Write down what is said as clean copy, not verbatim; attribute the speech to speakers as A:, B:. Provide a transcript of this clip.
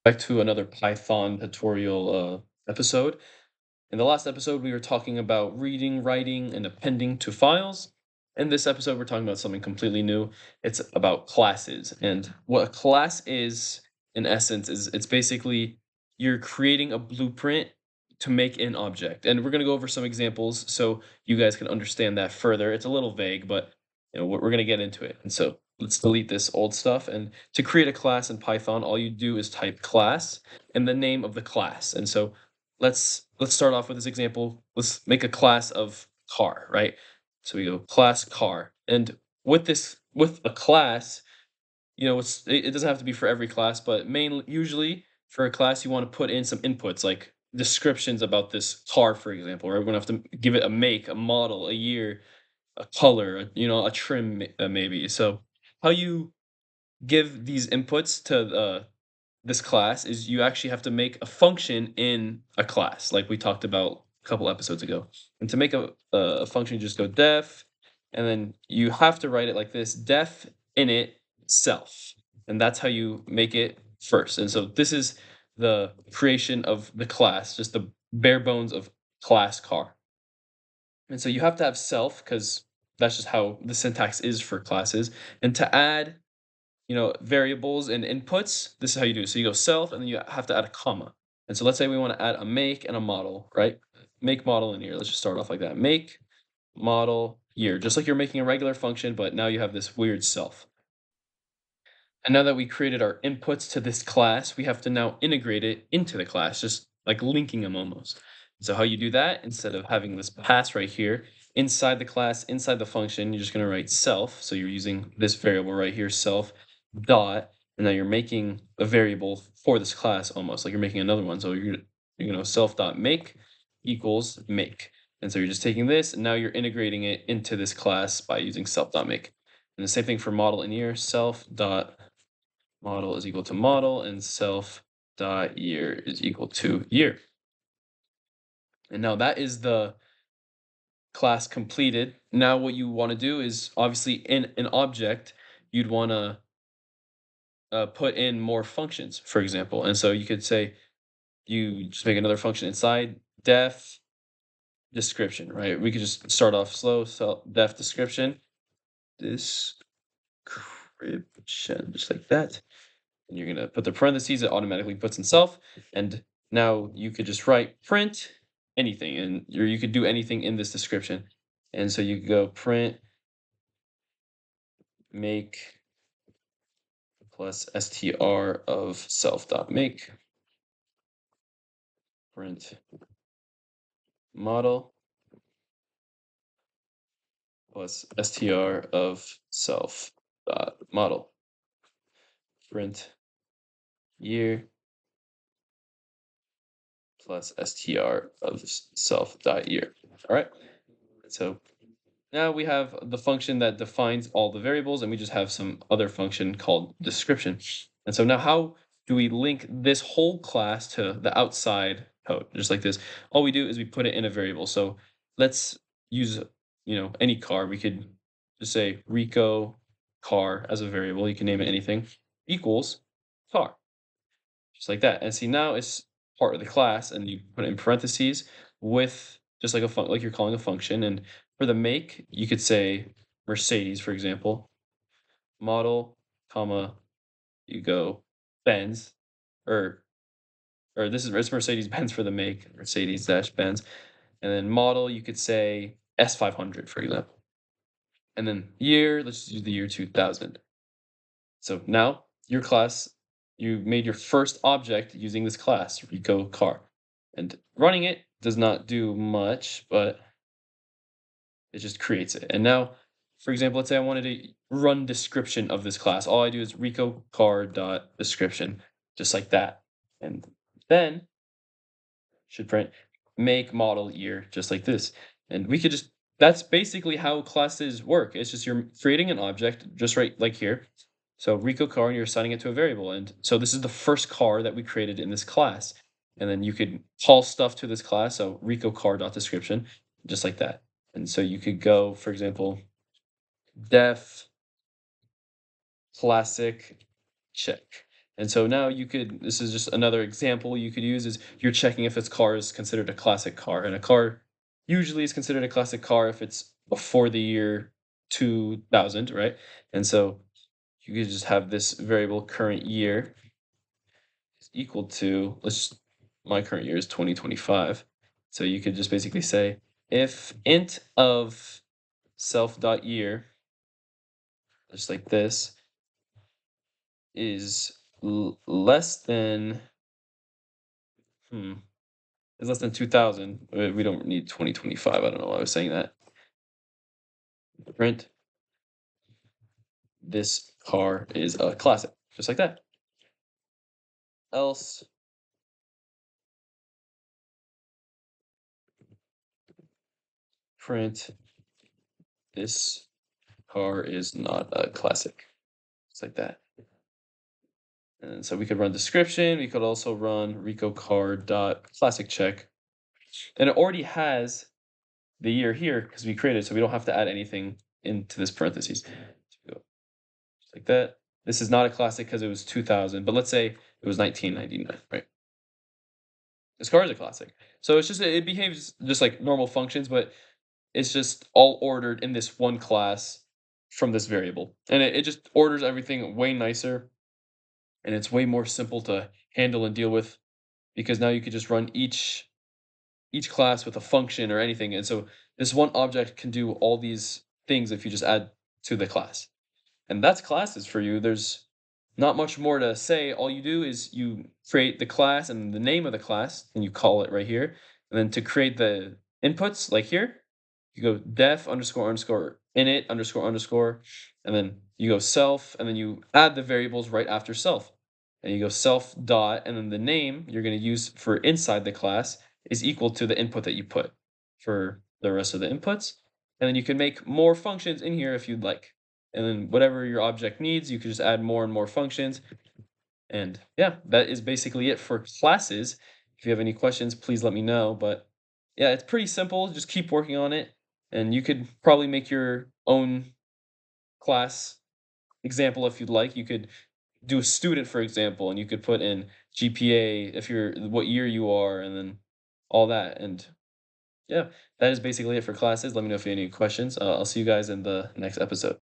A: Back to another Python tutorial episode. In the last episode, we were talking about reading, writing, and appending to files. In this episode, we're talking about something completely new. It's about classes. And what a class is, in essence, is it's basically you're creating a blueprint to make an object. And we're going to go over some examples so you guys can understand that further. It's a little vague, but we're going to get into it. And so let's delete this old stuff. And to create a class in Python, all you do is type class and the name of the class. And so let's start off with this example. Let's make a class of car, right? So we go class car. And with a class, it doesn't have to be for every class, but mainly usually for a class you want to put in some inputs like descriptions about this car, for example, right? We're gonna have to give it a make, a model, a year, a color, a trim, maybe. So how you give these inputs to this class is you actually have to make a function in a class, like we talked about a couple episodes ago. And to make a function, you just go def, and then you have to write it like this: def init self, and that's how you make it first. And so this is the creation of the class, just the bare bones of class car. And so you have to have self because that's just how the syntax is for classes. And to add variables and inputs, this is how you do it. So you go self and then you have to add a comma. And so let's say we want to add a make and a model, right? Make model in here. Let's just start off like that. Make model year, just like you're making a regular function, but now you have this weird self. And now that we created our inputs to this class, we have to now integrate it into the class, just like linking them almost. So how you do that, instead of having this pass right here, inside the class, inside the function, you're just going to write self. So you're using this variable right here, self dot, and now you're making a variable for this class almost like you're making another one. So self dot make equals make. And so you're just taking this and now you're integrating it into this class by using self dot make. And the same thing for model in here, self dot model is equal to model and self dot year is equal to year. And now that is the class completed. Now what you want to do is obviously in an object, you'd want to put in more functions, for example. And so you could say you just make another function inside def description, right? We could just start off slow, so def description, description, just like that. And you're gonna put the parentheses, it automatically puts in self. And now you could just write print anything, and you could do anything in this description. And so you could go print make plus str of self dot make print model plus str of self dot model print year plus str of self dot year. All right. So now we have the function that defines all the variables, and we just have some other function called description. And so now how do we link this whole class to the outside code? Just like this. All we do is we put it in a variable. So let's use, any car. We could just say Rico car as a variable. You can name it anything. Equals car. Just like that. And see, now it's part of the class, and you put it in parentheses with just like like you're calling a function. And for the make, you could say Mercedes, for example, model, comma, you go Benz, or this is it's Mercedes Benz for the make, Mercedes dash Benz, and then model, you could say S500, for example, and then year, let's use the year 2000. So now your class, you made your first object using this class, Rico car. And running it does not do much, but it just creates it. And now, for example, let's say I wanted to run description of this class. All I do is Rico car dot description, just like that. And then should print make model year, just like this. And we could just that's basically how classes work. It's just you're creating an object just right like here. So Rico car, and you're assigning it to a variable. And so this is the first car that we created in this class. And then you could call stuff to this class. So Rico car dot description, just like that. And so you could go, for example, def classic check. And so now this is just another example you could use is you're checking if its car is considered a classic car. And a car usually is considered a classic car if it's before the year 2000, right? And so you could just have this variable current year is equal to, my current year is 2025. So you could just basically say if int of self dot year, just like this, is less than, hmm, is less than 2000. We don't need 2025. I don't know why I was saying that. Print this car is a classic, just like that. Else, print this car is not a classic, just like that. And so we could run description. We could also run Rico car dot classic check, and it already has the year here because we created, so we don't have to add anything into this parentheses. So we go just like that. This is not a classic because it was 2000, but let's say it was 1999, right? This car is a classic. So it's just it behaves just like normal functions, but it's just all ordered in this one class from this variable. And it just orders everything way nicer and it's way more simple to handle and deal with because now you could just run each class with a function or anything. And so this one object can do all these things if you just add to the class. And that's classes for you. There's not much more to say. All you do is you create the class and the name of the class, and you call it right here. And then to create the inputs, like here, you go def underscore underscore init underscore underscore, and then you go self, and then you add the variables right after self. And you go self dot, and then the name you're going to use for inside the class is equal to the input that you put for the rest of the inputs. And then you can make more functions in here if you'd like. And then whatever your object needs, you can just add more and more functions. And yeah, that is basically it for classes. If you have any questions, please let me know. But yeah, it's pretty simple. Just keep working on it. And you could probably make your own class example if you'd like. You could do a student, for example, and you could put in GPA if you're what year you are, and then all that. And yeah, that is basically it for classes. Let me know if you have any questions. I'll see you guys in the next episode.